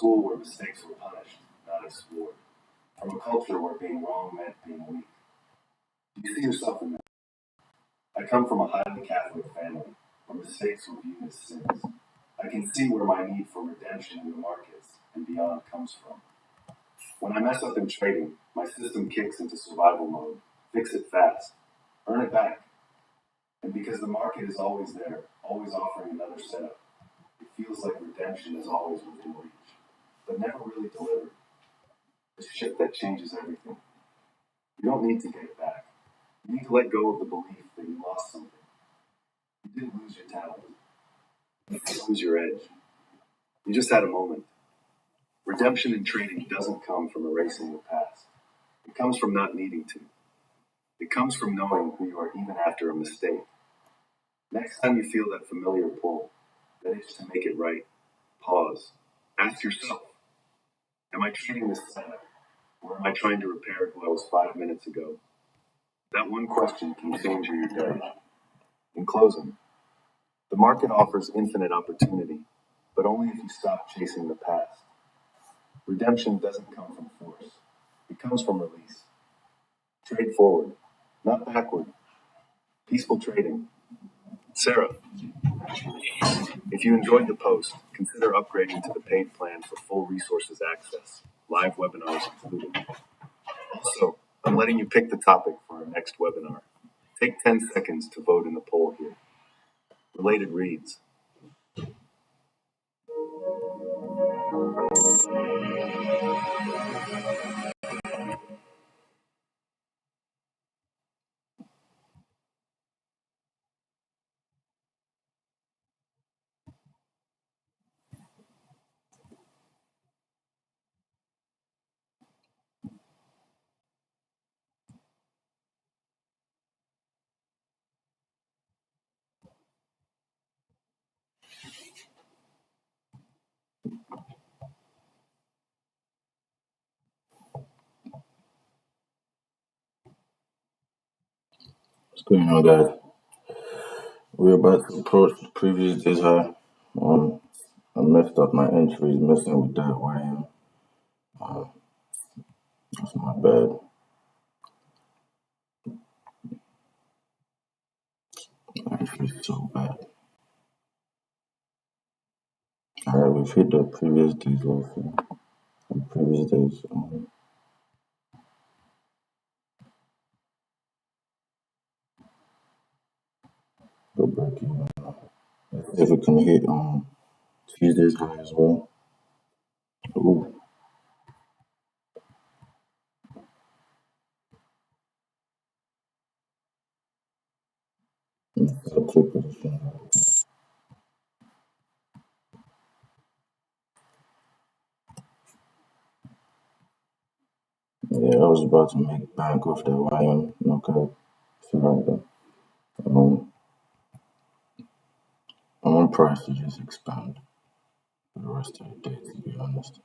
school where mistakes were punished, not explored. From a culture where being wrong meant being weak. Do you see yourself in that? I come from a highly Catholic family, where mistakes were viewed as sins. I can see where my need for redemption in the markets and beyond comes from. When I mess up in trading, my system kicks into survival mode. Fix it fast. Earn it back. And because the market is always there, always offering another setup, it feels like redemption is always within reach, but never really delivered. A shift that changes everything. You don't need to get it back. You need to let go of the belief that you lost something. You didn't lose your talent. You didn't lose your edge. You just had a moment. Redemption in trading doesn't come from erasing the past. It comes from not needing to. It comes from knowing who you are even after a mistake. Next time you feel that familiar pull, that itch to make it right, pause. Ask yourself, am I trading this setup? Or am I trying to repair who I was 5 minutes ago? That one question can change your day. In closing, the market offers infinite opportunity, but only if you stop chasing the past. Redemption doesn't come from force. It comes from release. Trade forward, not backward. Peaceful trading. Sarah, if you enjoyed the post, consider upgrading to the paid plan for full resources access, live webinars included. Also, I'm letting you pick the topic for our next webinar. Take 10 seconds to vote in the poll here. Related reads. What's going on, guys? We're about to approach the previous day's high. Um, I messed up my entries, messing with that YM. That's my bad. My entries so bad. Alright, we've hit the previous day's also. The previous days. Go back in. Let's see if we can hit Tuesday's high as well. Ooh, that's a two position. Yeah, I was about to make bank off that YM. Okay, feel like that. I'm on price to just expand for the rest of the day, to be honest.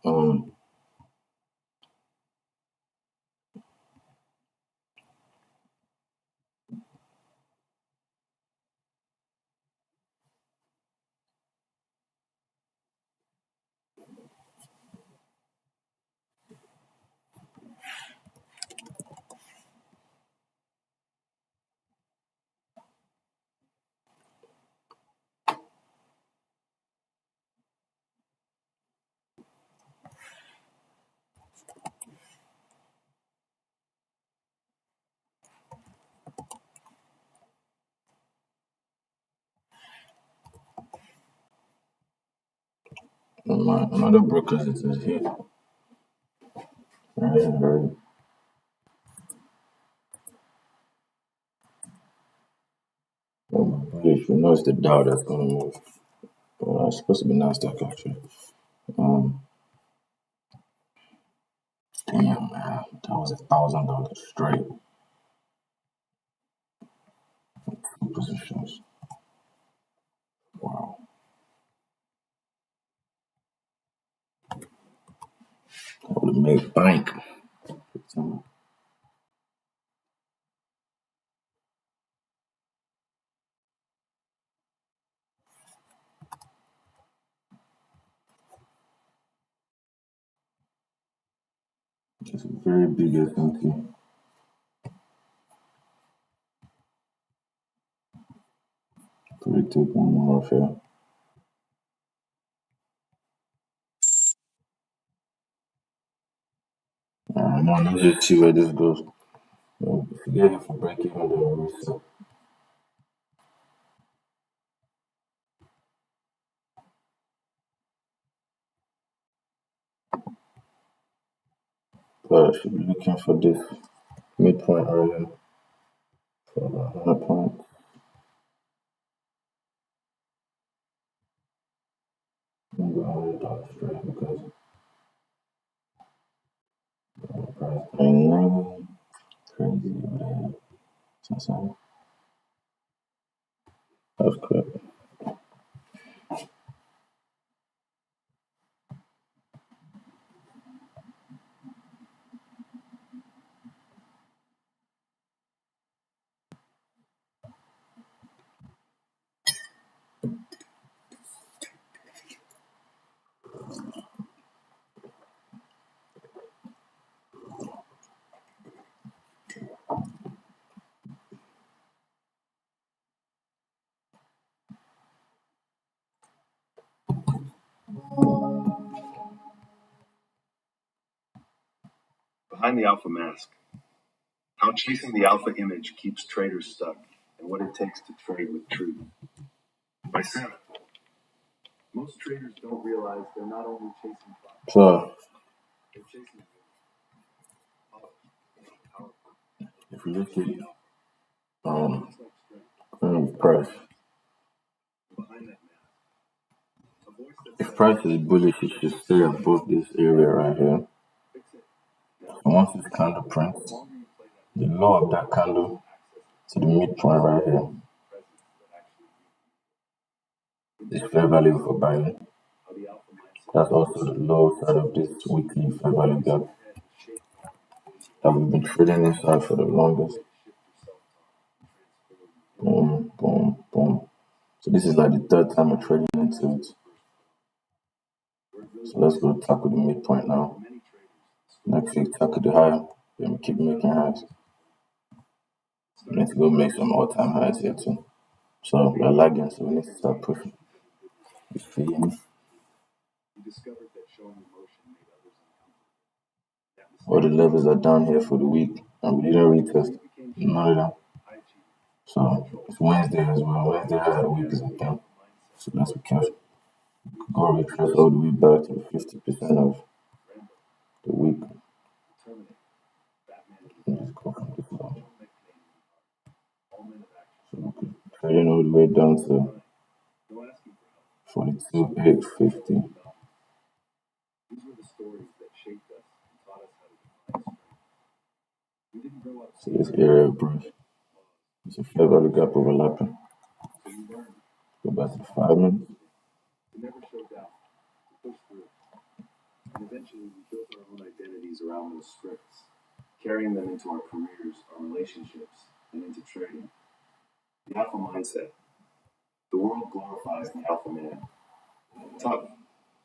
Um, my another brokers it is here. Right. Oh my bullish. bullish. We know it's the Dow that's gonna move. It's supposed to be Nasdaq actually. Damn man, that was $1,000 straight. Two positions. Wow. I would have made bank. It's a very big S&P. Probably take one more off here. No, let's just see where this goes. If you get it for break even, then we'll reset. But I should be looking for this midpoint earlier for about 100 points. I'm going to $100 straight because the price 99 crazy over there. Something. That's correct. Behind the alpha mask. How chasing the alpha image keeps traders stuck, and what it takes to trade with truth. By Sam. Most traders don't realize they're not only chasing profit, So, they're chasing power. if you look at price, Behind that mask, a voice that if says, price is bullish, it should stay above this area right here. fix it. Now, So once this candle prints, the longer you play that, the low of that candle to the midpoint right here presence that actually is fair value for buying. how the alpha mindset That's also the low side of this weekly fair value gap that we've been trading inside for the longest. Boom, boom, boom. So this is like the third time we're trading into it. So let's go tackle the midpoint now. Next week, tackle the high. Then we keep making highs. We need to go make some all-time highs here too. So we're lagging, so we need to start pushing. You feel me? All the levels are down here for the week, and we didn't retest none of them. So it's Wednesday as well. Wednesday has a week as again. So let's be careful. Go retrace all the way back to the 50% of the week. And just go from this level. So we could trading all the way down to 42,850. So this area of brush. It's a fair value gap overlapping. Go back to the 5 minutes. And eventually we built our own identities around those scripts, carrying them into our careers, our relationships, and into trading. The alpha mindset. The world glorifies the alpha man. Tough,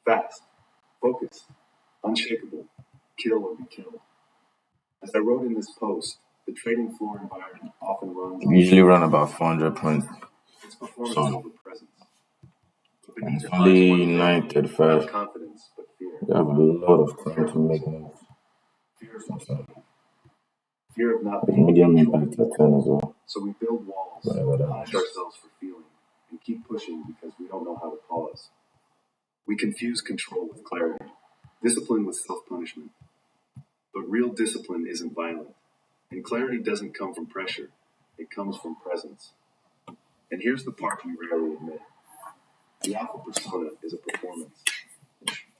fast, focused, unshakable, kill or be killed. As I wrote in this post, the trading floor environment often runs We usually run about 400 points. its performance So over presence. it's only 9:35. Confidence, but fear. We have a lot of time to make moves. Fear of not There's being medium impact at 10 as well. So we build walls, Whatever that punish is. ourselves for feeling, and keep pushing because we don't know how to pause. We confuse control with clarity, discipline with self-punishment. But real discipline isn't violent, and clarity doesn't come from pressure. It comes from presence. And here's the part we rarely admit. The alpha persona is a performance.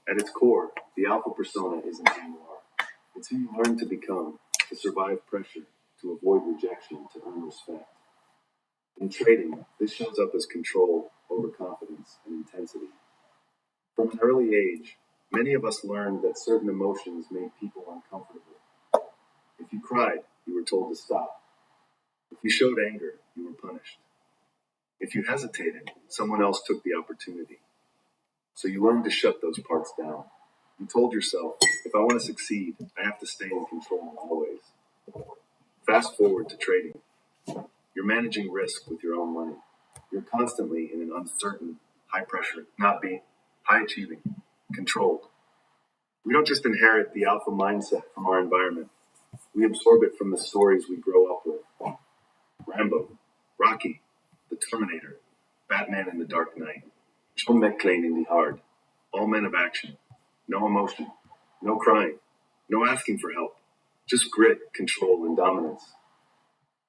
At its core, the alpha persona isn't who you are. It's who you learn to become, to survive pressure, to avoid rejection, to earn respect. In trading, this shows up as control, overconfidence, and intensity. From an early age, many of us learned that certain emotions made people uncomfortable. If you cried, you were told to stop. If you showed anger, you were punished. If you hesitated, someone else took the opportunity. So you learned to shut those parts down. You told yourself, if I want to succeed, I have to stay in control always. Fast forward to trading. You're managing risk with your own money. You're constantly in an uncertain, high pressure, not being high achieving, controlled. We don't just inherit the alpha mindset from our environment. We absorb it from the stories we grow up with. Rambo, Rocky, The Terminator, Batman in the Dark Knight, John McClane in The Hard. All men of action. No emotion. No crying. No asking for help. Just grit, control, and dominance.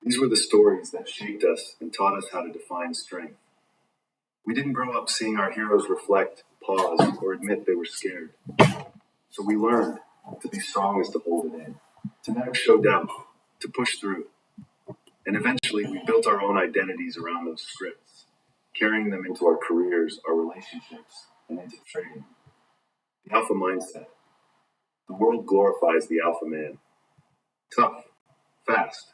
These were the stories that shaped us and taught us how to define strength. We didn't grow up seeing our heroes reflect, pause, or admit they were scared. So we learned to be strong is to hold it in, to never show doubt, to push through. And eventually we built our own identities around those scripts, carrying them into our careers, our relationships, and into trading. The alpha mindset. The world glorifies the alpha man. Tough, fast,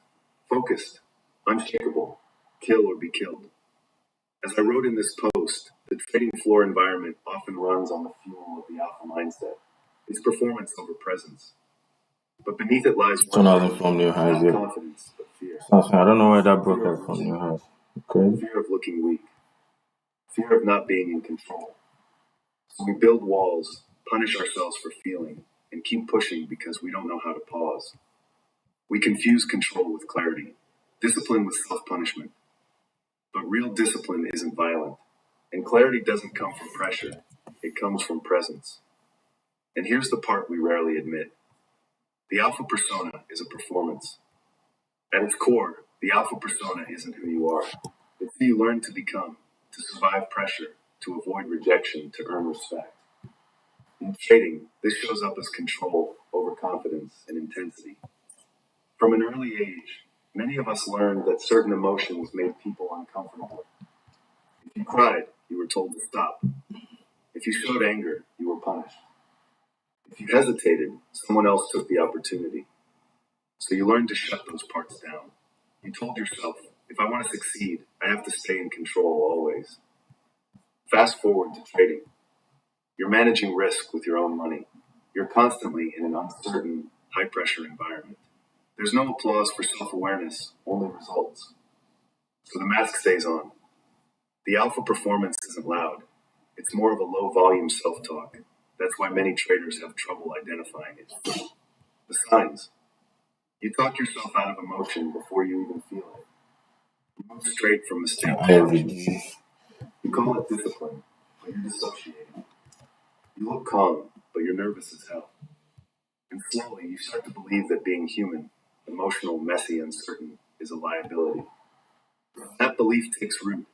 focused, unshakable, kill or be killed. As I wrote in this post, the trading floor environment often runs on the fuel of the alpha mindset. It's performance over presence. But beneath it lies So now from New Highs, not yeah. confidence, but fear. I don't know where that broke out from New Highs. Okay. Fear of looking weak. Fear of not being in control. So we build walls, punish ourselves for feeling, and keep pushing because we don't know how to pause. We confuse control with clarity, discipline with self-punishment. But real discipline isn't violent, and clarity doesn't come from pressure. It comes from presence. And here's the part we rarely admit. The alpha persona is a performance. At its core, the alpha persona isn't who you are. It's who you learn to become, to survive pressure, to avoid rejection, to earn respect. In trading, this shows up as control, overconfidence, and intensity. From an early age, many of us learned that certain emotions made people uncomfortable. If you cried, you were told to stop. If you showed anger, you were punished. If you hesitated, someone else took the opportunity. So you learned to shut those parts down. You told yourself, if I want to succeed, I have to stay in control always. Fast forward to trading. You're managing risk with your own money. You're constantly in an uncertain, high-pressure environment. There's no applause for self-awareness, only results. So the mask stays on. The alpha performance isn't loud. It's more of a low-volume self-talk. That's why many traders have trouble identifying it. The signs. You talk yourself out of emotion before you even feel it. You move straight from mistake to action. You call it discipline, but you're dissociating. You look calm, but you're nervous as hell. And slowly, you start to believe that being human, emotional, messy, uncertain, is a liability. That belief takes root.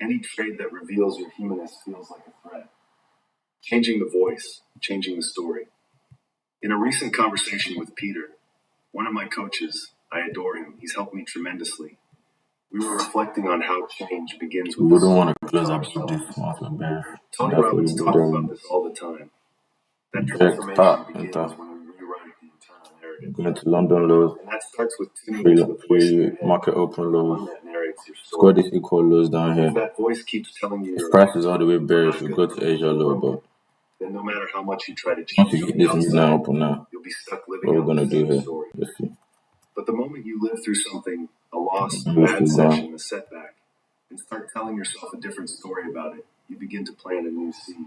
Any trade that reveals your humanness feels like a threat. Changing the voice, changing the story. In a recent conversation with Peter, one of my coaches, I adore him, he's helped me tremendously. We were reflecting on how change begins with We don't want to close up this month of bear. Tony Robbins talks about this all the time. That transformation begins when we rewrite the internal narrative. Going to London lows. And that starts with tuning into the voice in your head, market open the lows. one that narrates your Score story. this equal lows down here. If that voice keeps telling you If price is all the way bearish, we go to Asia low, but then no matter how much you try to once change you get this midnight open now, you'll be stuck living what we're out gonna the do same here? story. Let's see. But the moment you live through something, a loss, a Let's bad go session, down. a setback, and start telling yourself a different story about it, you begin to plant a new seed.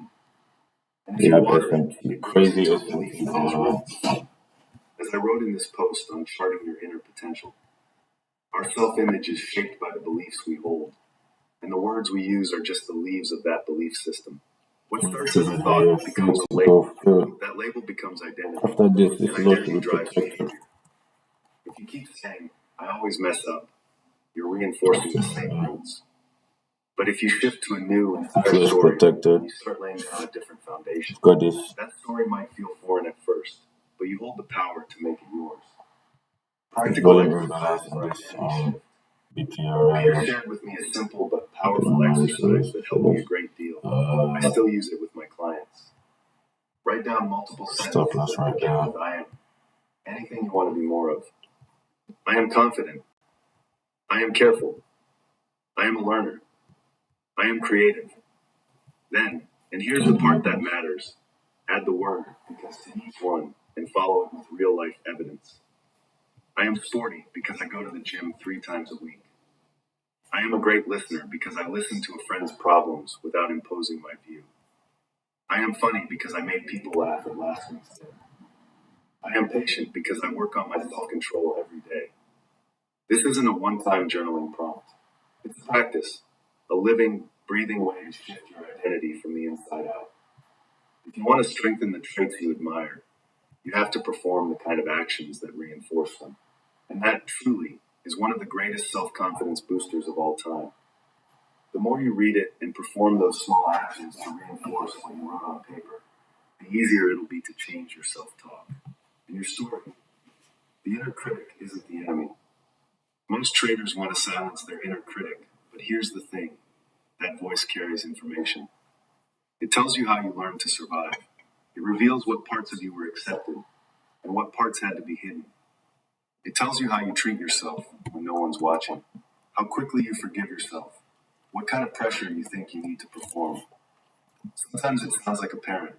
And if Yeah, you water it, SMT. it grows Crazy into a belief SMT. that is roots. As I wrote in this post on charting your inner potential, our self-image is shaped by the beliefs we hold, and the words we use are just the leaves of that belief system. What starts as a thought becomes a label. That label becomes identity. After this, And this loss identity will be drives protected. behavior. If you keep saying, I always mess up, you're reinforcing the same roots. But if you shift to a new, entire Feel story, protected. you start laying down a different foundation. Got this. That story might feel foreign at first, but you hold the power to make it yours. It's Practical volume exercise imbalance in for this identity shift. BPR right Peter now. shared with me a simple but powerful exercise that helped me a great deal. I still use it with my clients. Write down multiple Stop sentences loss that right begin there. with I am. Anything you want to be more of. I am confident. I am careful. I am a learner. I am creative. Then, and here's the part that matters, add the word because to each one and follow it with real life evidence. I am sporty because I go to the gym 3 times a week. I am a great listener because I listen to a friend's problems without imposing my view. I am funny because I made people laugh at last week's dinner. I am patient because I work on my self-control every day. This isn't a one-time journaling prompt. It's a practice, a living, breathing way to shift your identity from the inside out. If you want to strengthen the traits you admire, you have to perform the kind of actions that reinforce them. And that truly is one of the greatest self-confidence boosters of all time. The more you read it and perform those small actions to reinforce what you wrote on paper, the easier it'll be to change your self-talk and your story. The inner critic isn't the enemy. Most traders want to silence their inner critic, but here's the thing. That voice carries information. It tells you how you learned to survive. It reveals what parts of you were accepted and what parts had to be hidden. It tells you how you treat yourself when no one's watching, how quickly you forgive yourself, what kind of pressure you think you need to perform. Sometimes it sounds like a parent.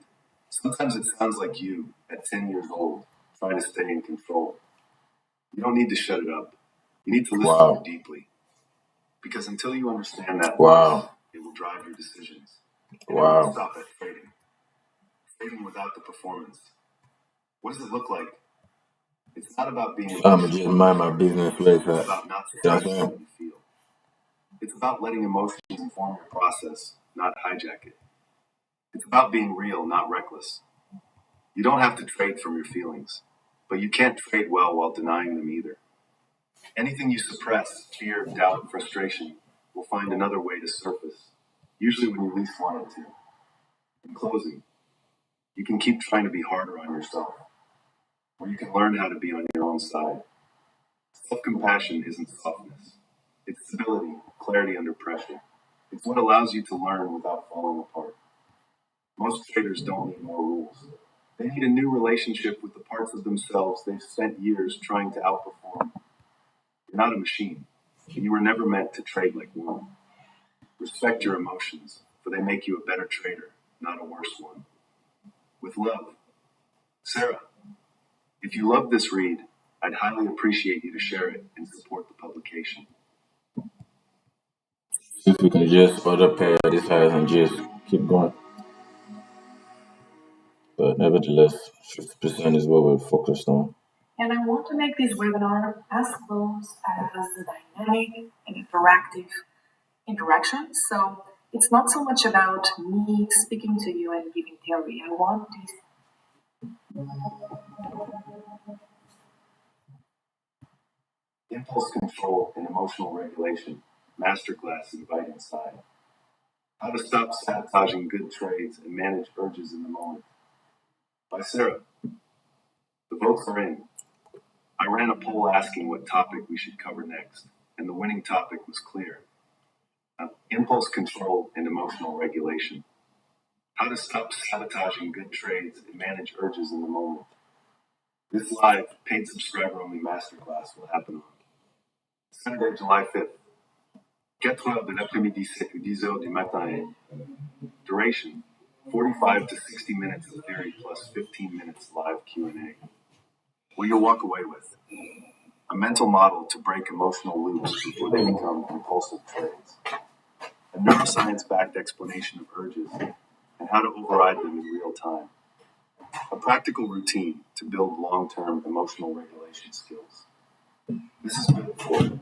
Sometimes it sounds like you at 10 years old, trying to stay in control. You don't need to shut it up. You need to listen more deeply. Because until you understand that voice, it will drive your decisions. And it won't stop at trading. Trading without the performance. What does it look like? It's not about being I'm just mind my business like It's that. about not That's suppressing it. what you feel. It's about letting emotions inform your process, not hijack it. It's about being real, not reckless. You don't have to trade from your feelings, but you can't trade well while denying them either. Anything you suppress, fear, doubt, frustration, will find another way to surface, usually when you least want it to. In closing, you can keep trying to be harder on yourself, or you can learn how to be on your own side. Self-compassion isn't softness. It's stability, clarity under pressure. It's what allows you to learn without falling apart. Most traders don't need more rules. They need a new relationship with the parts of themselves they've spent years trying to outperform. You're not a machine, and you were never meant to trade like one. Respect your emotions, for they make you a better trader, not a worse one. With love, Sarah. If you love this read, I'd highly appreciate you to share it and support the publication. See if we can just other pair this highs and just keep going. But nevertheless, 50% is what we're focused on. And I want to make this webinar as close as the dynamic and interactive interaction. So it's not so much about me speaking to you and giving theory. I want this. Impulse control and emotional regulation. Masterclass inviting side. How to stop sabotaging good trades and manage urges in the moment. By Sarah. The votes are in. I ran a poll asking what topic we should cover next, and the winning topic was clear. Impulse control and emotional regulation. How to stop sabotaging good trades and manage urges in the moment. This live, paid subscriber only masterclass will happen on Saturday, July 5th. 4 heures de l'après-midi, 10 heures du matin. Duration, 45 to 60 minutes of theory plus 15 minutes live Q&A. What you'll walk away with. A mental model to break emotional loops before they become impulsive trades. A neuroscience-backed explanation of urges and how to override them in real time. A practical routine to build long-term emotional regulation skills. This is good for.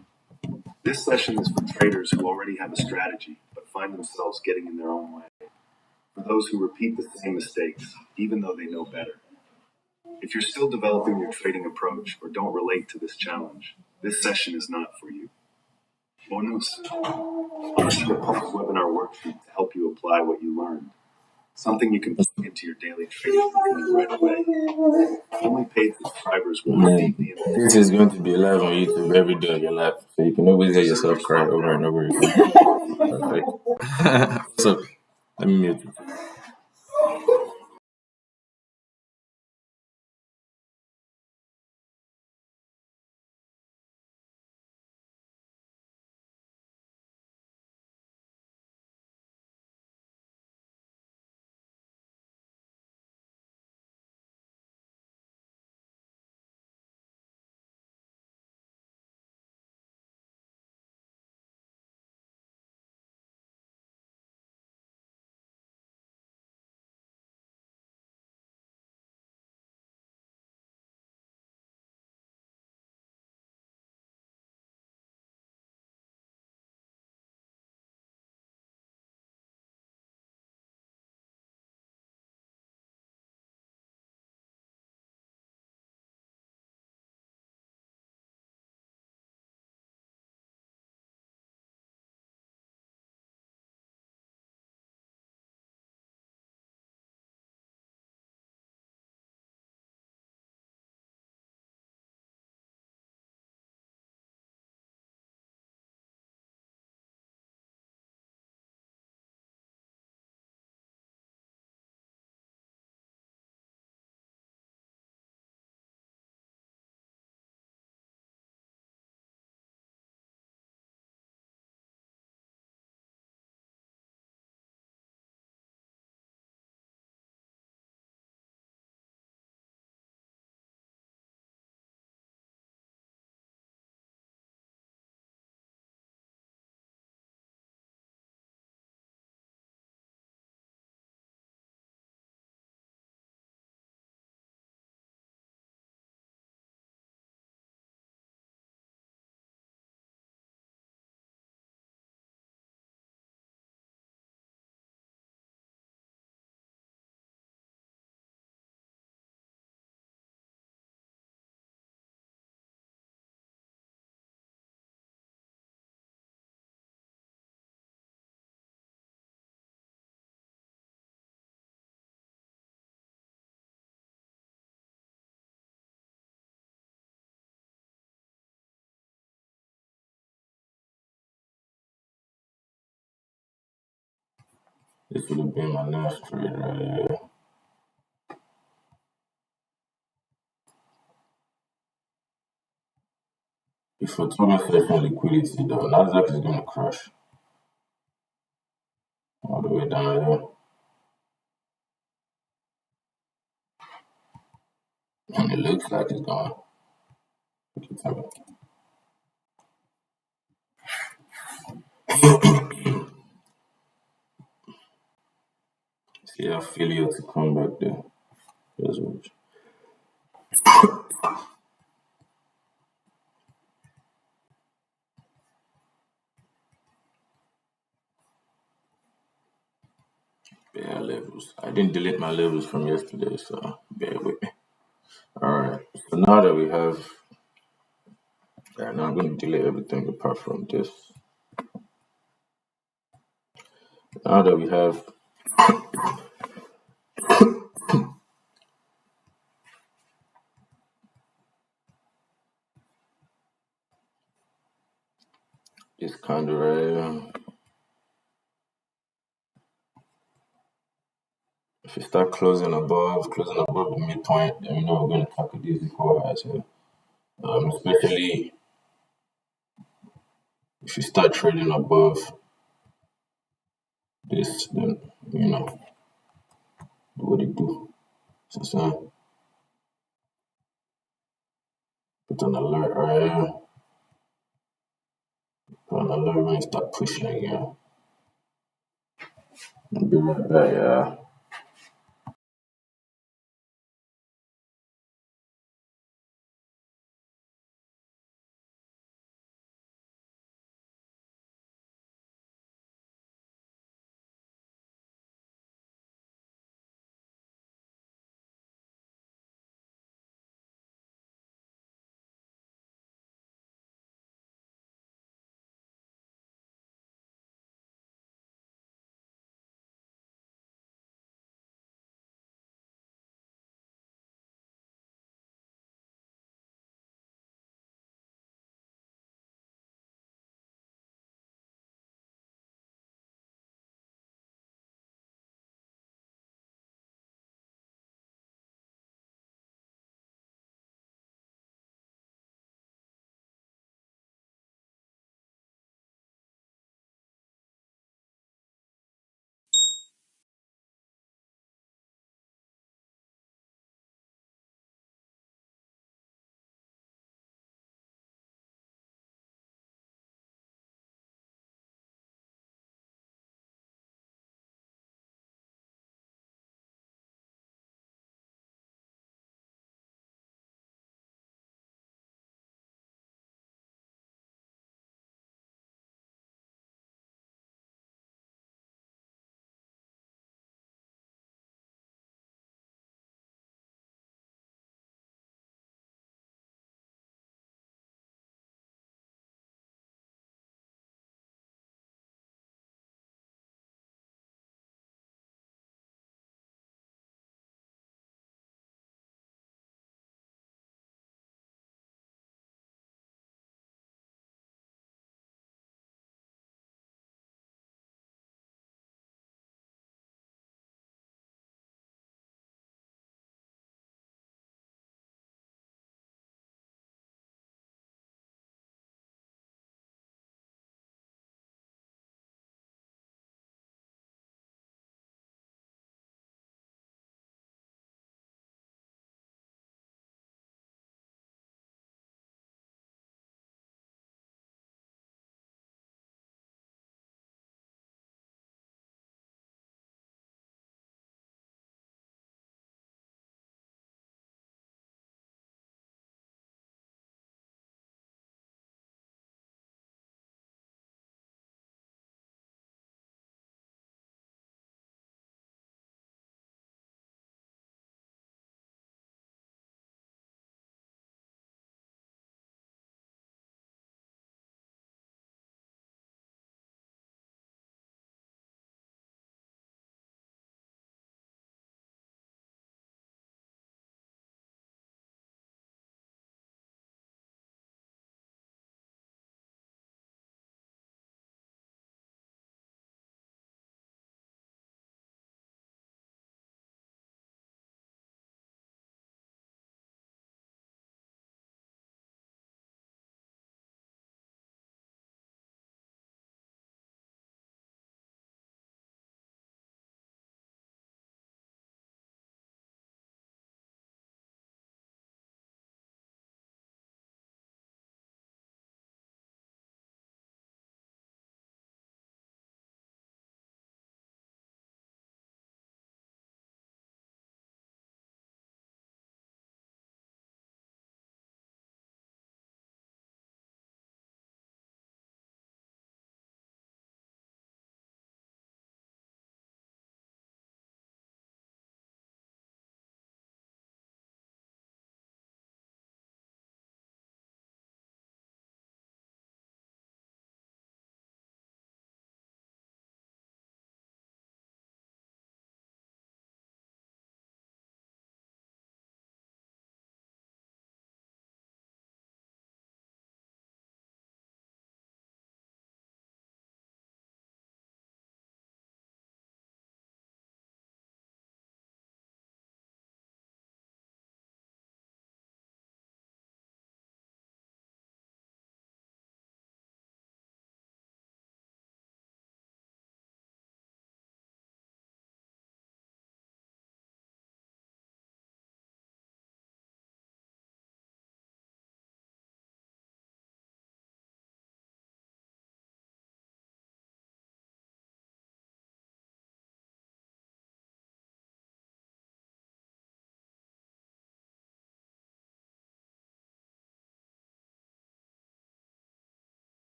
This session is for traders who already have a strategy but find themselves getting in their own way. For those who repeat the same mistakes, even though they know better. If you're still developing your trading approach or don't relate to this challenge, this session is not for you. Bonus. I'll receive a public webinar worksheet to help you apply what you learned. Something you can plug into your daily trading routine right away. Only paid subscribers will receive the information. This is going to be live on YouTube every day of your life, so you can always hear yourself cry over and over again. Perfect. So, let me mute it. This would have been my last trade right here. Before Thomas left on liquidity, though, Nasdaq is going to crash all the way down here. And it looks like it's going. See how failure to come back there. Just watch. Bear levels. I didn't delete my levels from yesterday, so bear with me. Alright, so now that we have. Yeah, now I'm going to delete everything apart from this. Now that we have this kind of right, if you start closing above the midpoint, then we know we're going to tackle these equal highs here. Especially if you start trading above this, then you know what it do. So put an alert right here. Put an alert when you start pushing again. I'll be right back, yeah.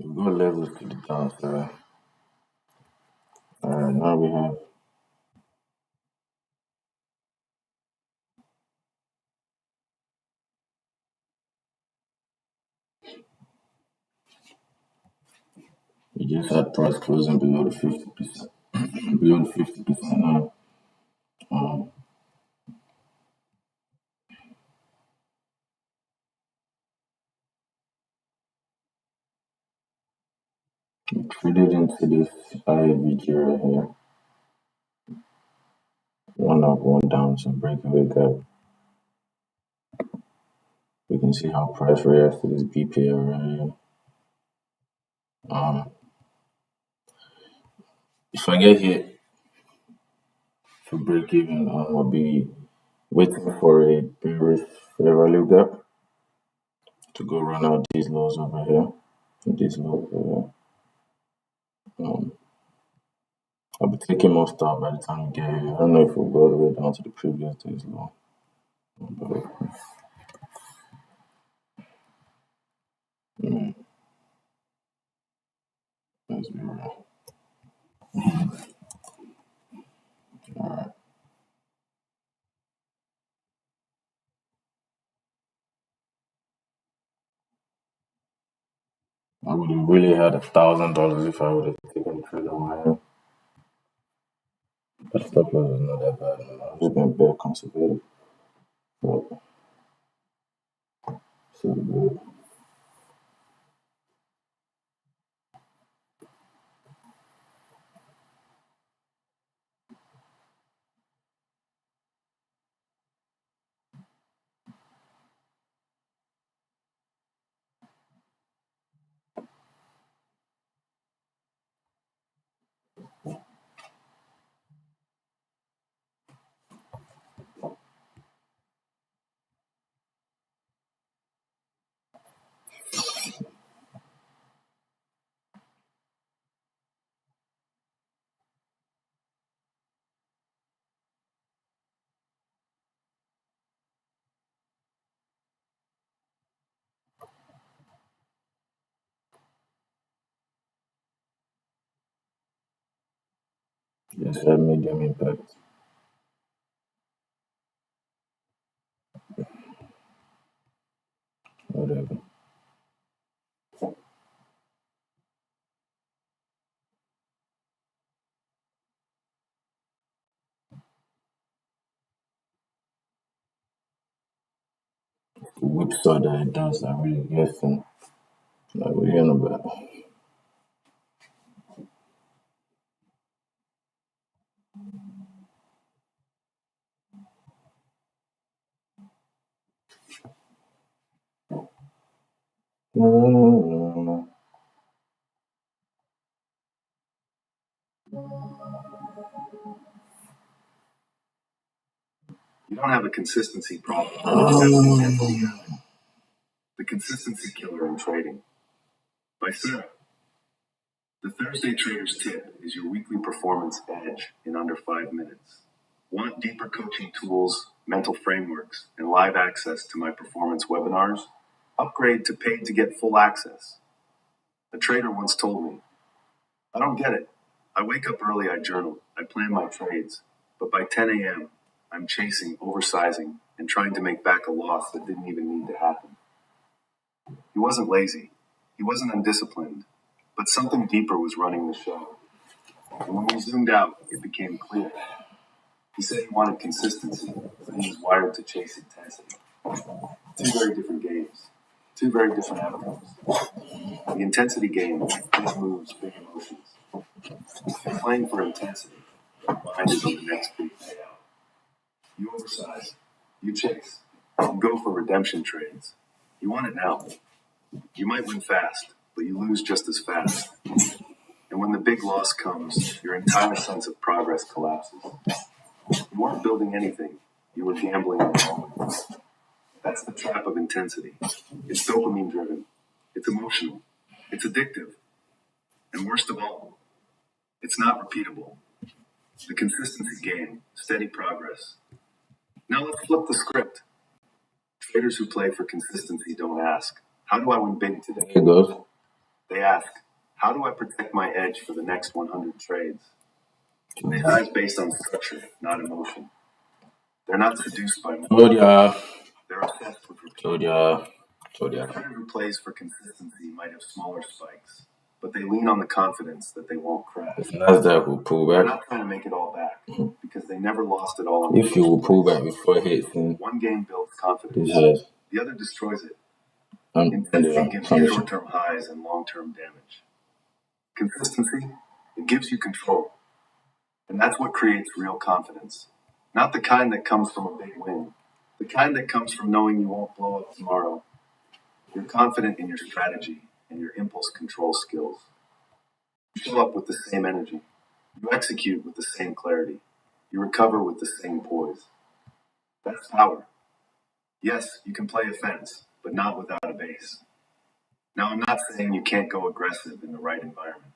We got levels to the downside. Alright, now we have we just had price closing below the 50%. Below the 50% now. We traded into this IAVG right here. One up, one down, so breakaway gap. We can see how price reacts to this BPL right here. If I get hit for break even, I'll be waiting for a bearish fair value gap to go run out these lows over here. These lows over here. I'll be taking more stop by the time we get here. I don't know if we'll go all the way down to the previous day's low. But, let's be real. Alright. I would have really had $1,000 if I would have taken the trade over here. But stop loss was not that bad. I've just been bare conservative. But so good. Yes, that medium impact. Whatever. The whipsaw that it does, I really guess. And like, what are you on about? You don't have a consistency problem. You have an intensity guy. The Consistency Killer in Trading by Sarah. The Thursday Trader's Tip is your weekly performance edge in under 5 minutes. Want deeper coaching tools, mental frameworks, and live access to my performance webinars? Upgrade to paid to get full access. A trader once told me, I don't get it. I wake up early, I journal, I plan my trades, but by 10 a.m., I'm chasing, oversizing, and trying to make back a loss that didn't even need to happen. He wasn't lazy. He wasn't undisciplined, but something deeper was running the show. And when we zoomed out, it became clear. He said he wanted consistency, but he was wired to chase intensity. Two very different games, two very different outcomes. The intensity game, big moves, big emotions. If you're playing for intensity, your mind is on the next big payout. You oversize, you chase, you go for redemption trades. You want it now. You might win fast, but you lose just as fast. And when the big loss comes, your entire sense of progress collapses. You weren't building anything. You were gambling in the moment. That's the trap of intensity. It's dopamine driven. It's emotional. It's addictive. And worst of all, it's not repeatable. The consistency game, steady progress. Now let's flip the script. Traders who play for consistency don't ask, how do I win big today? Here goes. They ask, how do I protect my edge for the next 100 trades? They size based on structure, not emotion. They're not seduced by emotion. Told ya. They're obsessed with repeat. Told ya. Told A ya. trader who plays for consistency might have smaller spikes, but they lean on the confidence that they won't crash. If Nasdaq will pull They're back, not trying to make it all back because they never lost it all on if you will pull back before it hits in One game builds confidence, this has the other destroys it. and Intensity gives you punish you. short-term highs and long-term damage. Consistency, it gives you control. And that's what creates real confidence. Not the kind that comes from a big win. The kind that comes from knowing you won't blow up tomorrow. You're confident in your strategy and your impulse control skills. You show up with the same energy. You execute with the same clarity. You recover with the same poise. That's power. Yes, you can play offense, but not without a base. Now, I'm not saying you can't go aggressive in the right environment.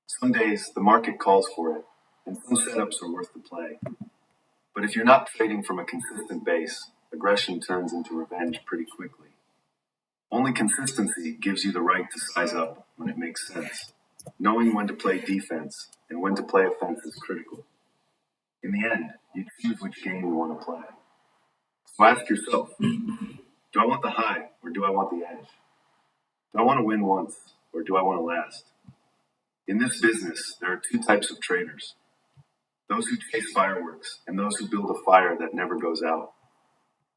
Some days the market calls for it, and some setups are worth the play. But if you're not trading from a consistent base, aggression turns into revenge pretty quickly. Only consistency gives you the right to size up when it makes sense. Knowing when to play defense and when to play offense is critical. In the end, you choose which game you want to play. So ask yourself, do I want the high or do I want the edge? Do I want to win once or do I want to last? In this business, there are two types of traders. Those who chase fireworks and those who build a fire that never goes out.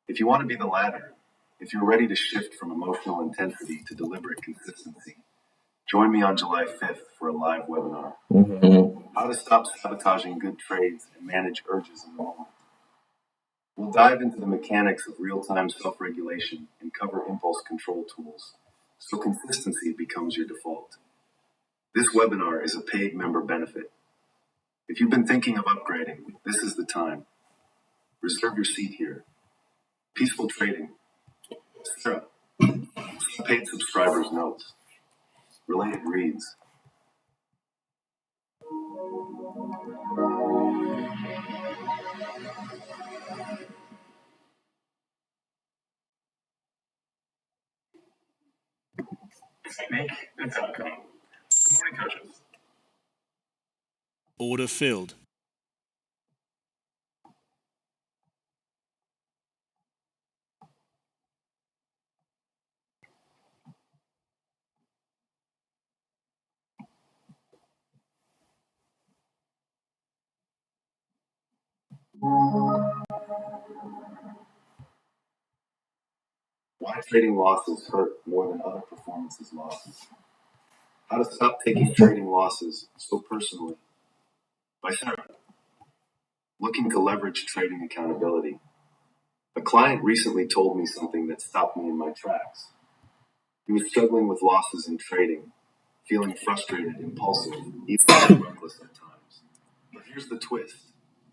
If you want to be the latter, if you're ready to shift from emotional intensity to deliberate consistency, join me on July 5th for a live webinar. How to stop sabotaging good trades and manage urges in the moment. We'll dive into the mechanics of real-time self-regulation and cover impulse control tools, so consistency becomes your default. This webinar is a paid member benefit. If you've been thinking of upgrading, this is the time. Reserve your seat here. Peaceful trading. Sarah, paid subscribers notes. Related reads. Technique and outcome. Good morning, coaches. Order filled. Why trading losses hurt more than other performances losses. How to stop taking trading losses so personally. By Sarah. Looking to leverage trading accountability. A client recently told me something that stopped me in my tracks. He was struggling with losses in trading, feeling frustrated, impulsive, even reckless at times. But here's the twist.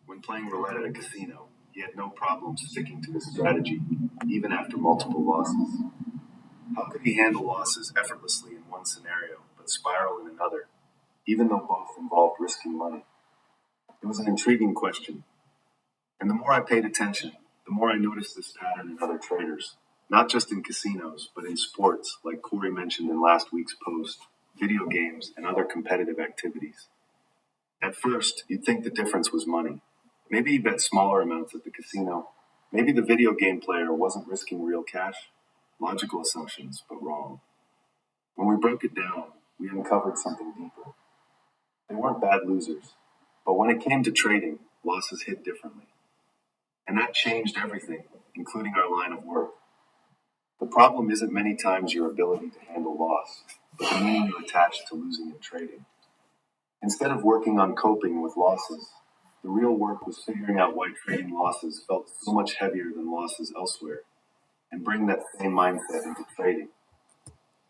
When playing roulette at a casino, he had no problem sticking to his strategy, even after multiple losses. How could he handle losses effortlessly in one scenario, but spiral in another, even though both involved risking money? It was an intriguing question. And the more I paid attention, the more I noticed this pattern in other traders, not just in casinos, but in sports, like Corey mentioned in last week's post, video games, and other competitive activities. At first, you'd think the difference was money. Maybe he bet smaller amounts at the casino. Maybe the video game player wasn't risking real cash. Logical assumptions, but wrong. When we broke it down, we uncovered something deeper. They weren't bad losers, but when it came to trading, losses hit differently. And that changed everything, including our line of work. The problem isn't many times your ability to handle loss, but the meaning you attach to losing in trading. Instead of working on coping with losses, the real work was figuring out why trading losses felt so much heavier than losses elsewhere, and bring that same mindset into trading.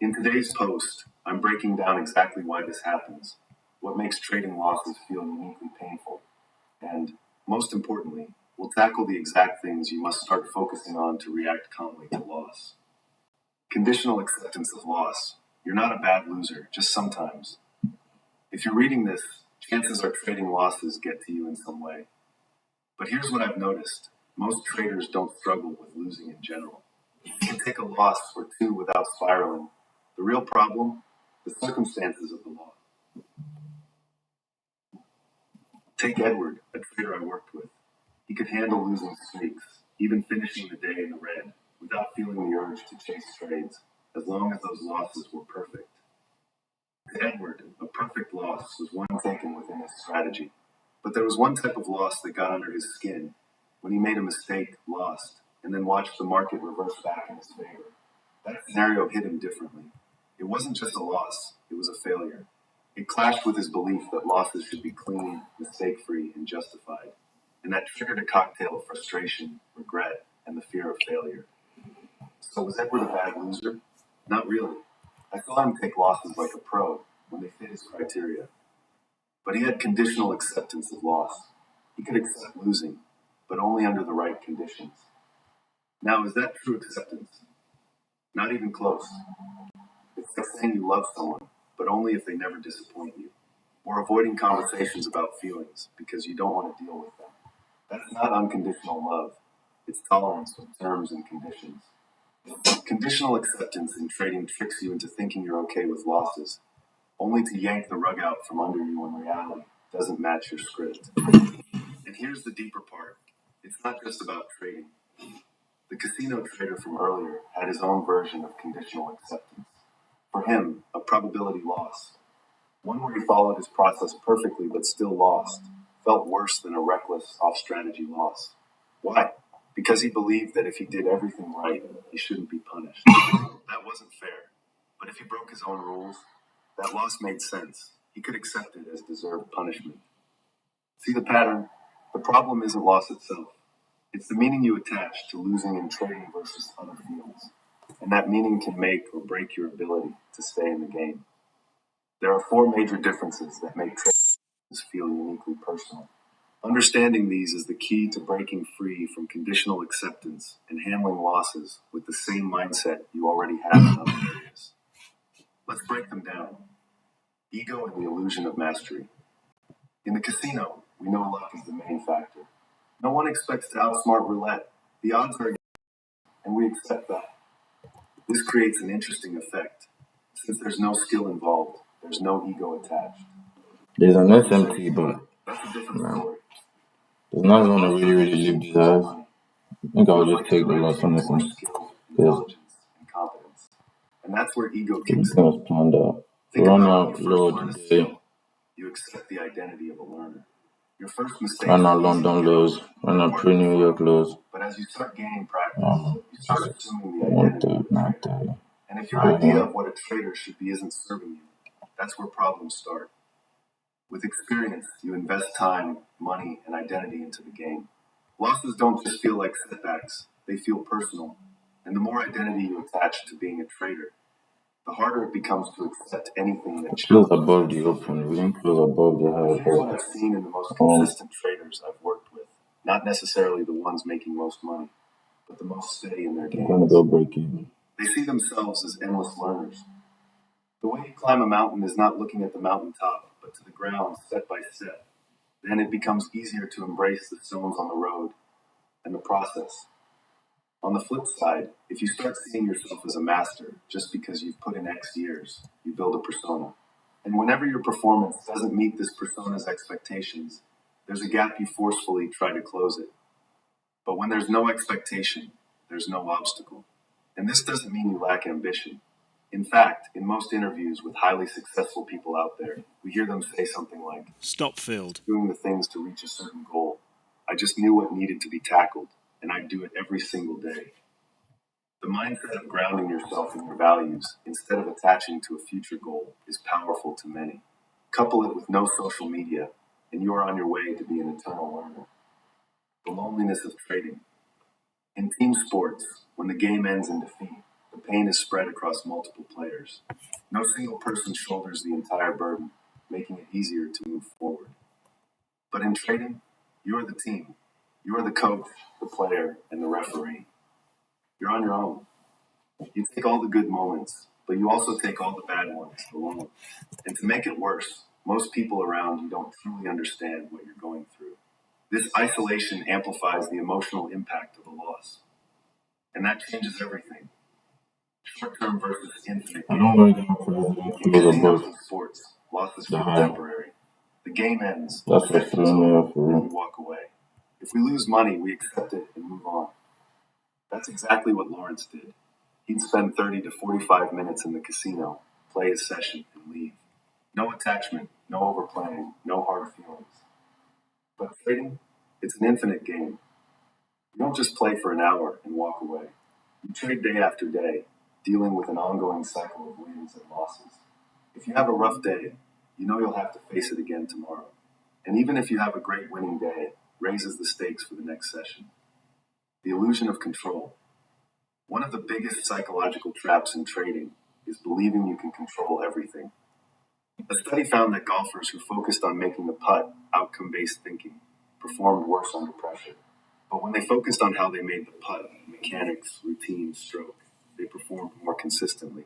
In today's post, I'm breaking down exactly why this happens, what makes trading losses feel uniquely painful, and, most importantly, we'll tackle the exact things you must start focusing on to react calmly to loss. Conditional acceptance of loss. You're not a bad loser, just sometimes. If you're reading this, chances are trading losses get to you in some way. But here's what I've noticed. Most traders don't struggle with losing in general. You can take a loss or two without spiraling. The real problem? the circumstances of the loss. Take Edward, a trader I worked with. He could handle losing streaks, even finishing the day in the red, without feeling the urge to chase trades, as long as those losses were perfect. To Edward, a perfect loss was one taken within his strategy. But there was one type of loss that got under his skin, when he made a mistake, lost, and then watched the market reverse back in his favor. That scenario hit him differently. It wasn't just a loss, it was a failure. It clashed with his belief that losses should be clean, mistake-free, and justified. And that triggered a cocktail of frustration, regret, and the fear of failure. So was Edward a bad loser? Not really. I saw him take losses like a pro when they fit his criteria. But he had conditional acceptance of loss. He could accept losing, but only under the right conditions. Now, is that true acceptance? Not even close. It's like saying you love someone, but only if they never disappoint you. Or avoiding conversations about feelings because you don't want to deal with them. That's not unconditional love. It's tolerance with terms and conditions. Conditional acceptance in trading tricks you into thinking you're okay with losses, only to yank the rug out from under you when reality doesn't match your script. And here's the deeper part. It's not just about trading. The casino trader from earlier had his own version of conditional acceptance. For him, a probability loss. One where he followed his process perfectly but still lost, felt worse than a reckless, off-strategy loss. Why? Because he believed that if he did everything right, he shouldn't be punished. That wasn't fair. But if he broke his own rules, that loss made sense. He could accept it as deserved punishment. See the pattern? The problem isn't loss itself. It's the meaning you attach to losing in trading versus other fields. And that meaning can make or break your ability to stay in the game. There are 4 major differences that make trading feel uniquely personal. Understanding these is the key to breaking free from conditional acceptance and handling losses with the same mindset you already have in other areas. Let's break them down. Ego and the illusion of mastery. In the casino, we know luck is the main factor. No one expects to outsmart roulette. The odds are against, and we accept that. This creates an interesting effect. Since there's no skill involved, there's no ego attached. There's an SMT, but That's a different story. there's not going to really live these eyes. I think I'll just take the loss on this one. Because And competence. And that's where ego everything kicks in. was planned out. Think Run about when out you low first learn a today. skill. You accept the identity of a learner. Your first mistake Run out London lows. Run out pre-New York lows. But as you start gaining practice, you start assuming the identity of a 130, trader. 930. And if your idea of what a trader should be isn't serving you, that's where problems start. With experience, you invest time, money, and identity into the game. Losses don't just feel like setbacks, they feel personal. And the more identity you attach to being a trader, the harder it becomes to accept anything that Close challenges. above the open. We didn't close above the high Here's what above. I've seen in the most consistent traders I've worked with. Not necessarily the ones making most money, but the most steady in their They're going to games. go break even. They see themselves as endless learners. The way you climb a mountain is not looking at the mountaintop, but to the ground step by step. Then it becomes easier to embrace the stones on the road and the process. On the flip side, if you start seeing yourself as a master just because you've put in X years, you build a persona. And whenever your performance doesn't meet this persona's expectations, there's a gap you forcefully try to close it. But when there's no expectation, there's no obstacle. And this doesn't mean you lack ambition. In fact, in most interviews with highly successful people out there, we hear them say something like, Stop field. doing the things to reach a certain goal. I just knew what needed to be tackled, and I'd do it every single day. The mindset of grounding yourself in your values instead of attaching to a future goal is powerful to many. Couple it with no social media, and you are on your way to be an eternal learner. The loneliness of trading. In team sports, when the game ends in defeat, the pain is spread across multiple players. No single person shoulders the entire burden, making it easier to move forward. But in trading, you are the team. You are the coach, the player, and the referee. You're on your own. You take all the good moments, but you also take all the bad ones alone. And to make it worse, most people around you don't truly understand what you're going through. This isolation amplifies the emotional impact of a loss. And that changes everything. Short-term versus infinite I game. don't like how president In close the casinos book. and sports, losses The feel high. temporary. The game ends, That's the what session's threw me over, off for and we real. walk away. If we lose money, we accept it and move on. That's exactly what Lawrence did. He'd spend 30 to 45 minutes in the casino, play his session, and leave. No attachment, no overplaying, no hard feelings. But trading, it's an infinite game. You don't just play for an hour and walk away. You trade day after day, dealing with an ongoing cycle of wins and losses. If you have a rough day, you know you'll have to face it again tomorrow. And even if you have a great winning day, it raises the stakes for the next session. The illusion of control. One of the biggest psychological traps in trading is believing you can control everything. A study found that golfers who focused on making a putt, outcome-based thinking, performed worse under pressure. But when they focused on how they made the putt, mechanics, routine, stroke, they performed more consistently.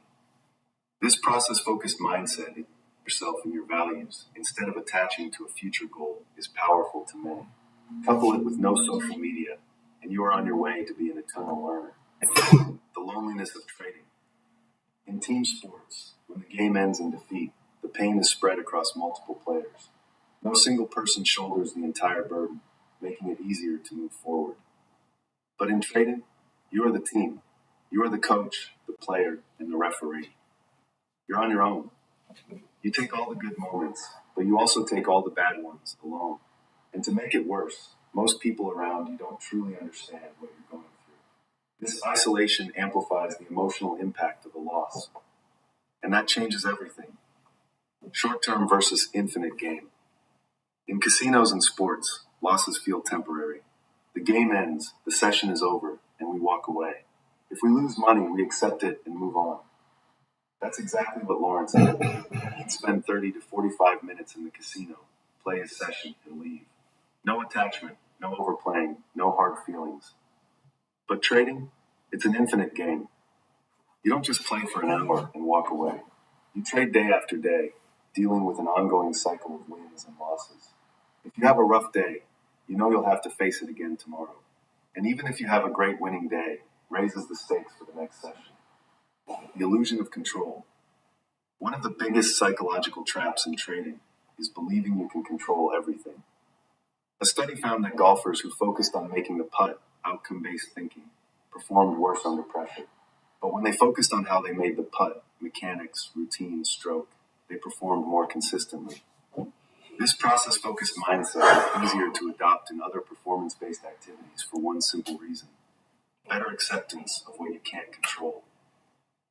This process-focused mindset in yourself and your values, instead of attaching to a future goal, is powerful to many. Couple it with no social media, and you are on your way to be an eternal learner. The loneliness of trading. In team sports, when the game ends in defeat, the pain is spread across multiple players. No single person shoulders the entire burden, making it easier to move forward. But in trading, you are the team. You are the coach, the player, and the referee. You're on your own. You take all the good moments, but you also take all the bad ones alone. And to make it worse, most people around you don't truly understand what you're going through. This isolation amplifies the emotional impact of a loss. And that changes everything. Short-term versus infinite game. In casinos and sports, losses feel temporary. The game ends, the session is over, and we walk away. If we lose money, we accept it and move on. That's exactly what Lawrence did. He'd spend 30 to 45 minutes in the casino, play his session, and leave. No attachment, no overplaying, no hard feelings. But trading, it's an infinite game. You don't just play for an hour and walk away. You trade day after day, dealing with an ongoing cycle of wins and losses. If you have a rough day, you know you'll have to face it again tomorrow. And even if you have a great winning day, raises the stakes for the next session. The illusion of control. One of the biggest psychological traps in trading is believing you can control everything. A study found that golfers who focused on making the putt, outcome-based thinking, performed worse under pressure. But when they focused on how they made the putt, mechanics, routine, stroke, they performed more consistently. This process-focused mindset is easier to adopt in other performance-based activities for one simple reason: better acceptance of what you can't control.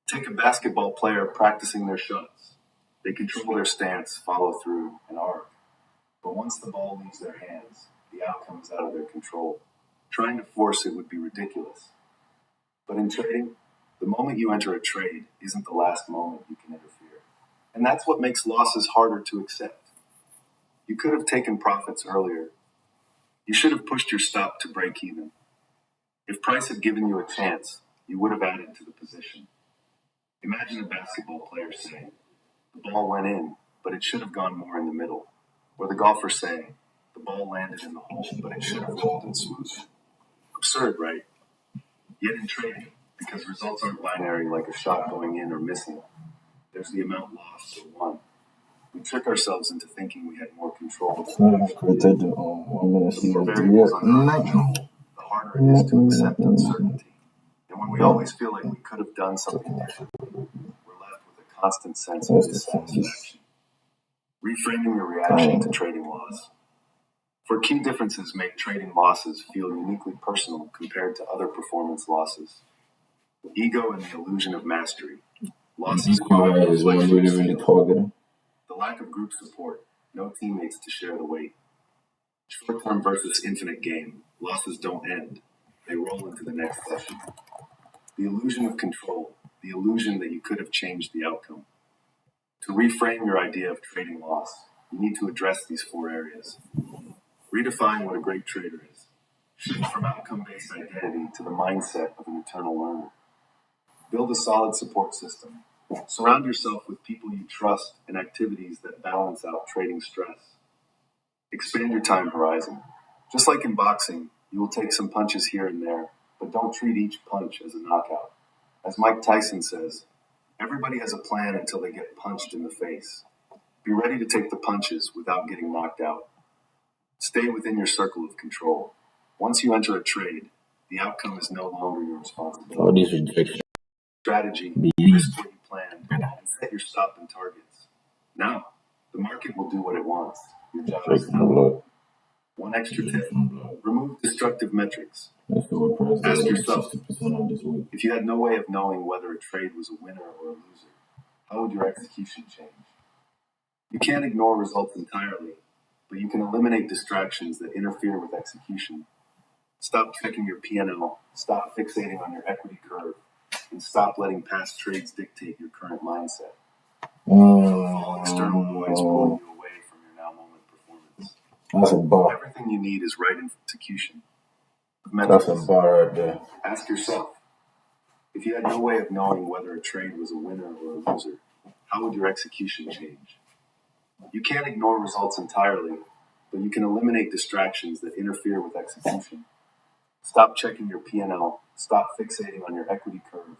Take a basketball player practicing their shots. They control their stance, follow through, and arc. But once the ball leaves their hands, the outcome is out of their control. Trying to force it would be ridiculous. But in trading, the moment you enter a trade isn't the last moment you can interfere. And that's what makes losses harder to accept. You could have taken profits earlier. You should have pushed your stop to break even. If Price had given you a chance, you would have added to the position. Imagine a basketball player saying, "The ball went in, but it should have gone more in the middle." Or the golfer saying, "The ball landed in the hole, but it should have rolled and smoothed." Absurd, right? Yet in trading, because results aren't binary like a shot going in or missing, there's the amount lost or won. We trick ourselves into thinking we had more control. I've created the 1 minute The more CSD variables at under our night. control, the harder it is to accept uncertainty. And when we always feel like we could have done something different, we're left with a constant sense of Where's the phone? dissatisfaction. Reframing your reaction to trading loss. For key differences make trading losses feel uniquely personal compared to other performance losses. Ego and the illusion of mastery. Losses Equalize is when really targeting. the lack of group support, no teammates to share the weight. Short-term versus infinite game. Losses don't end. They roll into the next session. The illusion of control, the illusion that you could have changed the outcome. To reframe your idea of trading loss, you need to address these 4 areas. Redefine what a great trader is. Shift from outcome-based identity to the mindset of an eternal learner. Build a solid support system. Surround yourself with people you trust and activities that balance out trading stress. Expand your time horizon. Just like in boxing, you will take some punches here and there, but don't treat each punch as a knockout. As Mike Tyson says, everybody has a plan until they get punched in the face. Be ready to take the punches without getting knocked out. Stay within your circle of control. Once you enter a trade, the outcome is no longer your responsibility. All these rejections. Strategy, Believe. risk what you planned, and set your stop and targets. Now, the market will do what it wants. Your job Straight is from the blood. one extra Straight tip. from the blood. Remove destructive metrics. That's the word price Ask over yourself, 60% of this week. if you had no way of knowing whether a trade was a winner or a loser, how would your execution change? You can't ignore results entirely, but you can eliminate distractions that interfere with execution. Stop checking your P&L, stop fixating on your equity curve, and stop letting past trades dictate your current mindset. External noise pulling you away from your now moment performance. That's a bar. Everything you need is right in execution. That's a bar right there. Ask yourself, if you had no way of knowing whether a trade was a winner or a loser, how would your execution change? You can't ignore results entirely, but you can eliminate distractions that interfere with execution. Stop checking your P&L, stop fixating on your equity curve,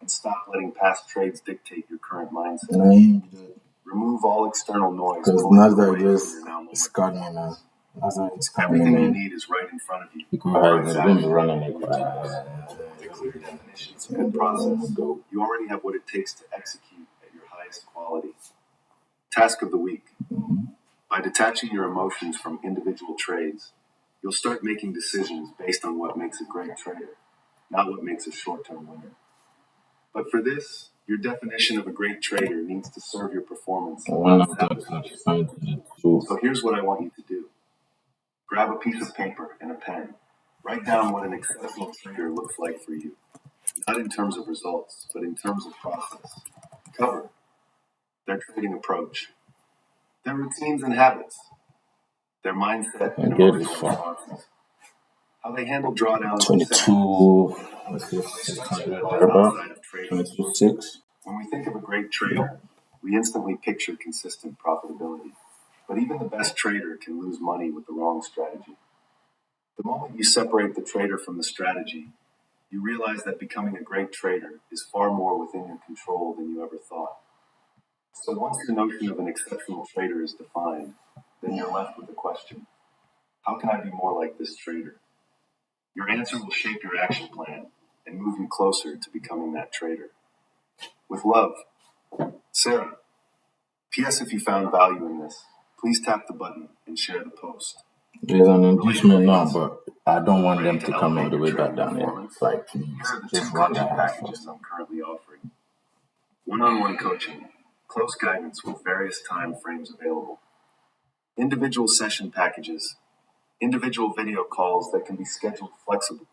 and stop letting past trades dictate your current mindset. Remove all external noise. Because Nasdaq just scarred me, man. Nasdaq scarred me, Everything you man. need is right in front of you. People have been running like The clear definitions of good process. You already have what it takes to execute at your highest quality. Task of the week. By detaching your emotions from individual trades, you'll start making decisions based on what makes a great trader, not what makes a short-term winner. But for this, your definition of a great trader needs to serve your performance. So here's what I want you to do. Grab a piece of paper and a pen. Write down what an exceptional trader looks like for you. Not in terms of results, but in terms of process. Cover their trading approach, their routines and habits, their mindset and emotional responses, how they handle drawdowns. 22, what's this? 600 thereabout? 22.6. When we think of a great trader, we instantly picture consistent profitability. But even the best trader can lose money with the wrong strategy. The moment you separate the trader from the strategy, you realize that becoming a great trader is far more within your control than you ever thought. So once the notion of an exceptional trader is defined, then you're left with the question, how can I be more like this trader? Your answer will shape your action plan and move you closer to becoming that trader. With love, Sarah. P.S. If you found value in this, please tap the button and share the post. There's an inducement now, but I don't want them to come all the way back down there. Like, please, Here are the just two run coaching that packages I'm currently offering. One-on-one coaching, close guidance with various time frames available. Individual session packages, individual video calls that can be scheduled flexibly.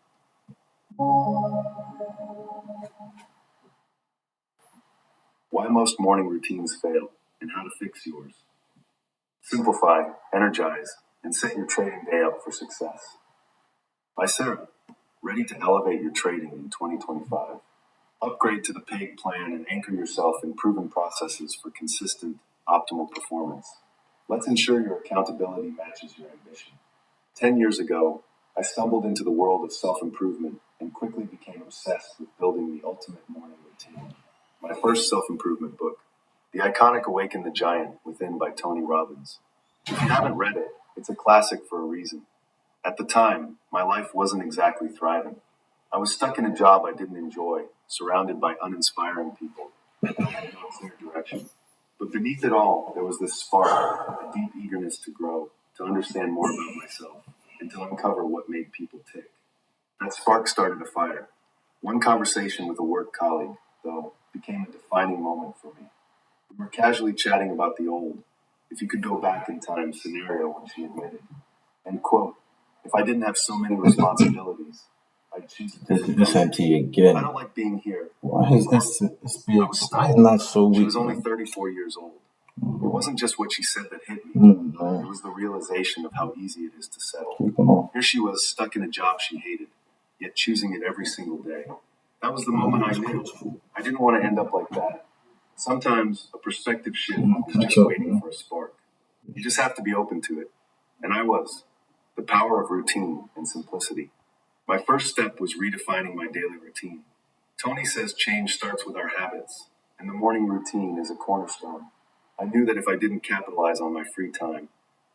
Why most morning routines fail and how to fix yours. Simplify, energize, and set your trading day up for success. By Sarah, ready to elevate your trading in 2025. Upgrade to the paid plan and anchor yourself in proven processes for consistent, optimal performance. Let's ensure your accountability matches your ambition. 10 years ago, I stumbled into the world of self-improvement and quickly became obsessed with building the ultimate morning routine. My first self-improvement book, The Iconic Awaken the Giant Within by Tony Robbins. If you haven't read it, it's a classic for a reason. At the time, my life wasn't exactly thriving. I was stuck in a job I didn't enjoy, surrounded by uninspiring people. I had no clear direction. But beneath it all, there was this spark, a deep eagerness to grow, to understand more about myself, and to uncover what made people tick. That spark started a fire. One conversation with a work colleague, though, became a defining moment for me. We were casually chatting about the old, if you could go back in time scenario when she admitted. And quote, if I didn't have so many responsibilities, I'd choose to This is SMT again. I don't like being here. Why is SPX? Why is not so weak? She was only 34 years old. It wasn't just what she said that hit me. It was the realization of how easy it is to settle. Here she was, stuck in a job she hated, yet choosing it every single day. That was the moment I knew. I didn't want to end up like that. Sometimes a perspective shift is just waiting for a spark. You just have to be open to it. And I was. The power of routine and simplicity. My first step was redefining my daily routine. Tony says change starts with our habits, and the morning routine is a cornerstone. I knew that if I didn't capitalize on my free time,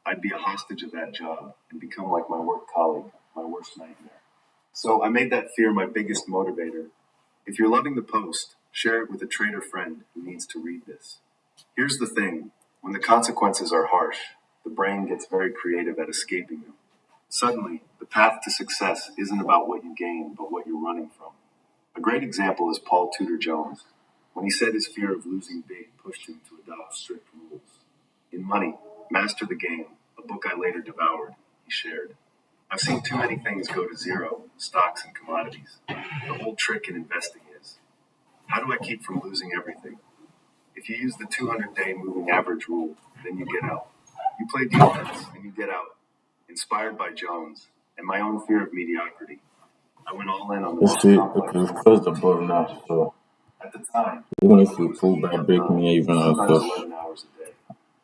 I'd be a hostage of that job and become like my work colleague, my worst nightmare. So I made that fear my biggest motivator. If you're loving the post, share it with a trader friend who needs to read this. Here's the thing, when the consequences are harsh, the brain gets very creative at escaping them. Suddenly, the path to success isn't about what you gain, but what you're running from. A great example is Paul Tudor Jones, when he said his fear of losing big pushed him to adopt strict rules. In Money, Master the Game, a book I later devoured, he shared, I've seen too many things go to zero, stocks and commodities. The whole trick in investing is, how do I keep from losing everything? If you use the 200-day moving average rule, then you get out. You play defense, and you get out. Inspired by Jones and my own fear of mediocrity, I went all in on the Let's most see. complex Okay, we've closed the board now. So at the time. even if we pull back, break me even and Sometimes stuff, 11 hours a day.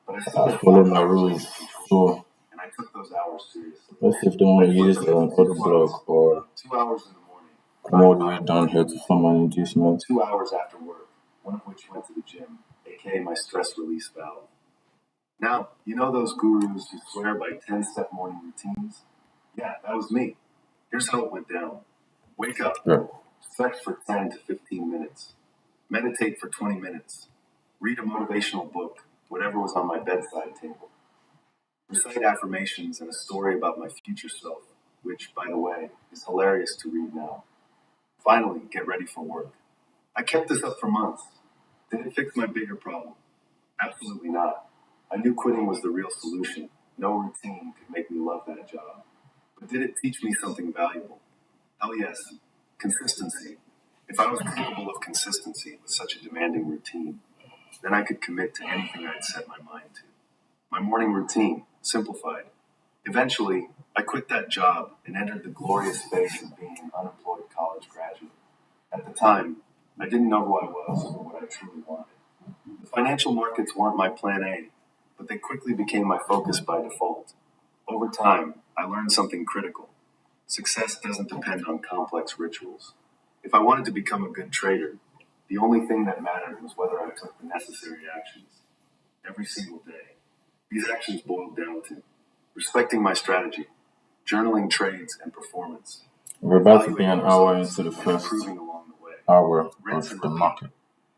But I still I had follow 5 my hours rules. left to control. So And I took those hours seriously. let's see if they want to use the other block or 2 hours in the morning. come all the way down here to form an inducement. 2 hours after work, one of which went to the gym, aka my stress release valve. Now, you know those gurus who swear by 10-step morning routines? Yeah, that was me. Here's how it went down. Wake up, Yeah. stretch for 10 to 15 minutes, meditate for 20 minutes, read a motivational book, whatever was on my bedside table, recite affirmations and a story about my future self, which, by the way, is hilarious to read now. Finally, get ready for work. I kept this up for months. Did it fix my bigger problem? Absolutely not. I knew quitting was the real solution. No routine could make me love that job. But did it teach me something valuable? Hell yes. Consistency. If I was capable of consistency with such a demanding routine, then I could commit to anything I'd set my mind to. My morning routine, simplified. Eventually, I quit that job and entered the glorious phase of being an unemployed college graduate. At the time, I didn't know who I was or what I truly wanted. The financial markets weren't my plan A, but they quickly became my focus by default. Over time, I learned something critical. Success doesn't depend on complex rituals. If I wanted to become a good trader, the only thing that mattered was whether I took the necessary actions. Every single day. These actions boiled down to respecting my strategy, journaling trades and performance, We're about to be evaluating an hour results, into the and first improving along the way. hour Rinse of and the repeat. market.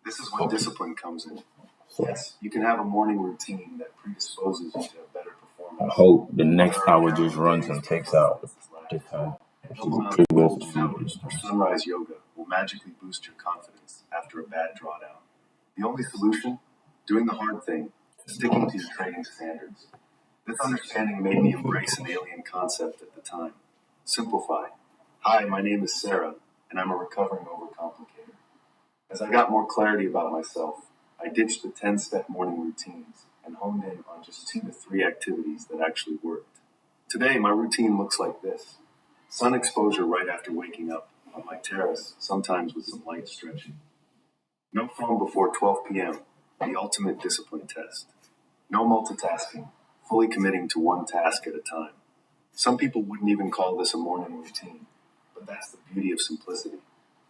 This is when Okay. discipline comes in. So Yes, you can have a morning routine that predisposes you to a better I performance. hope the But next there are hour just countless runs days and when takes out performance is this lacking. time. Which No is amount the of previous cold showers or video. sunrise yoga will magically boost your confidence after a bad drawdown. The only solution? Doing the hard thing, sticking to your trading standards. This understanding made me embrace an alien concept at the time. Simplify. Hi, my name is Sarah, and I'm a recovering overcomplicator. As I got more clarity about myself, I ditched the 10-step morning routines and honed in on just 2 to 3 activities that actually worked. Today, my routine looks like this. Sun exposure right after waking up on my terrace, sometimes with some light stretching. No phone before 12 p.m., the ultimate discipline test. No multitasking, fully committing to one task at a time. Some people wouldn't even call this a morning routine, but that's the beauty of simplicity.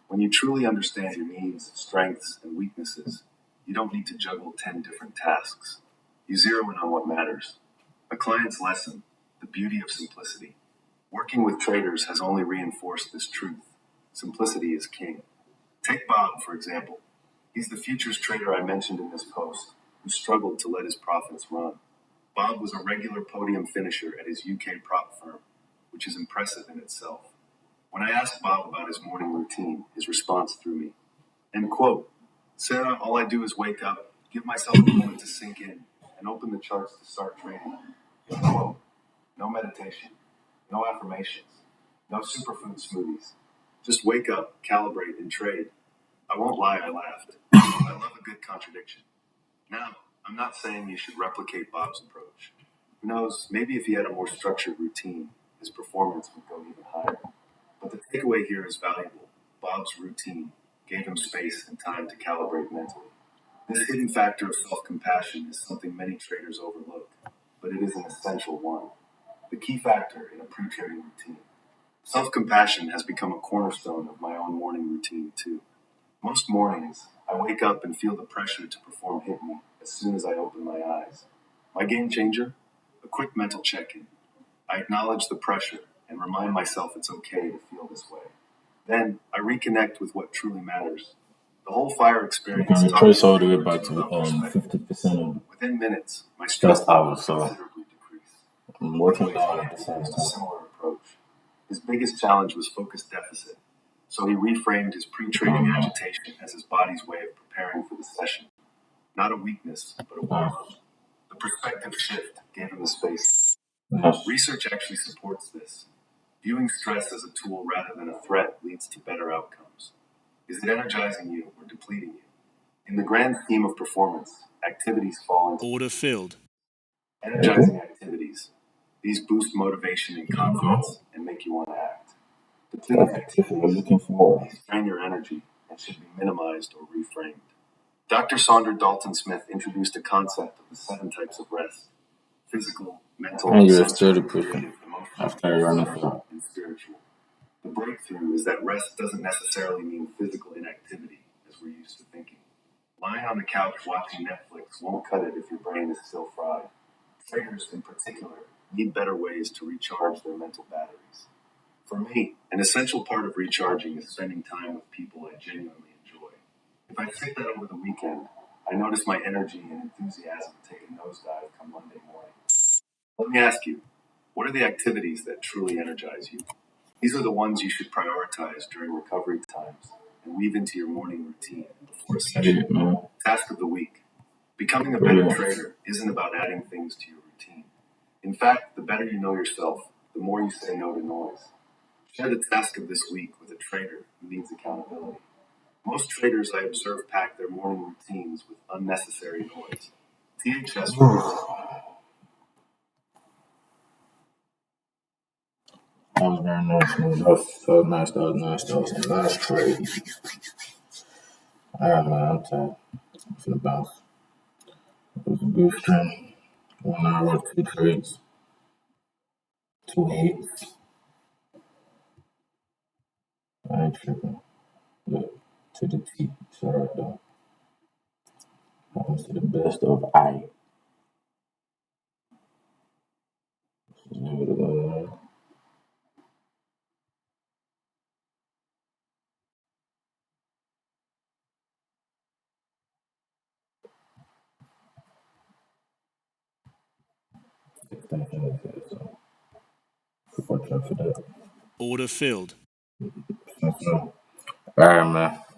When you truly understand your needs, strengths, and weaknesses, you don't need to juggle 10 different tasks. You zero in on what matters. A client's lesson, the beauty of simplicity. Working with traders has only reinforced this truth. Simplicity is king. Take Bob, for example. He's the futures trader I mentioned in this post, who struggled to let his profits run. Bob was a regular podium finisher at his UK prop firm, which is impressive in itself. When I asked Bob about his morning routine, his response threw me. End quote. Sarah, all I do is wake up, give myself a moment to sink in, and open the charts to start trading. End quote. No meditation, no affirmations, no superfood smoothies. Just wake up, calibrate, and trade. I won't lie, I laughed. I love a good contradiction. Now, I'm not saying you should replicate Bob's approach. Who knows, maybe if he had a more structured routine, his performance would go even higher. But the takeaway here is valuable. Bob's routine gave him space and time to calibrate mentally. This hidden factor of self-compassion is something many traders overlook, but it is an essential one. The key factor in a pre-trading routine. Self-compassion has become a cornerstone of my own morning routine too. Most mornings, I wake up and feel the pressure to perform hit me as soon as I open my eyes. My game changer? A quick mental check-in. I acknowledge the pressure and remind myself it's okay to feel this way. Then I reconnect with what truly matters. The whole fire You experience can taught me retrace all the way to back to about perspective. 50% of Within minutes, my stress stress level hours. would So considerably decrease. I'm One working way down at the he same used a time. similar approach. His biggest challenge was focus deficit, so he reframed his pre-training agitation as his body's way of preparing for the session. Not a weakness, but a warm-up. The perspective shift gave him the space. Yes. Research actually supports this. Viewing stress as a tool rather than a threat leads to better outcomes. Is it energizing you or depleting you? In the grand scheme of performance, activities fall into Order filled. energizing activities. These boost motivation and confidence and make you want to act. Depleting That's if you're activities, looking for. these drain your energy and should be minimized or reframed. Dr. Saundra Dalton Smith introduced a concept of the 7 types of rest: physical, mental, And you're sensory, still pushing creative, emotional, after I run it out. and spiritual. The breakthrough is that rest doesn't necessarily mean physical inactivity, as we're used to thinking. Lying on the couch watching Netflix won't cut it if your brain is still fried. Traders, in particular, need better ways to recharge their mental batteries. For me, an essential part of recharging is spending time with people I genuinely enjoy. If I skip that over the weekend, I notice my energy and enthusiasm take a nosedive come Monday morning. Let me ask you, what are the activities that truly energize you? These are the ones you should prioritize during recovery times and weave into your morning routine before a session. Yeah, man. Task of the week. Becoming a better trader isn't about adding things to your routine. In fact, the better you know yourself, the more you say no to noise. Share the task of this week with a trader who needs accountability. Most traders I observe pack their morning routines with unnecessary noise. THS That was very nice, man. That was nice. That was nice. That was a nice trade. Alright, man. I'm tired. I'm finna bounce. It was a good stream. 1 hour, 2 trades, 2 hits. I ain't tripping. Look, to the T. It's alright, though. Happens to the best of I. Just leave it alone. Extension is here, so watch out for that. Order filled. So, alright, man.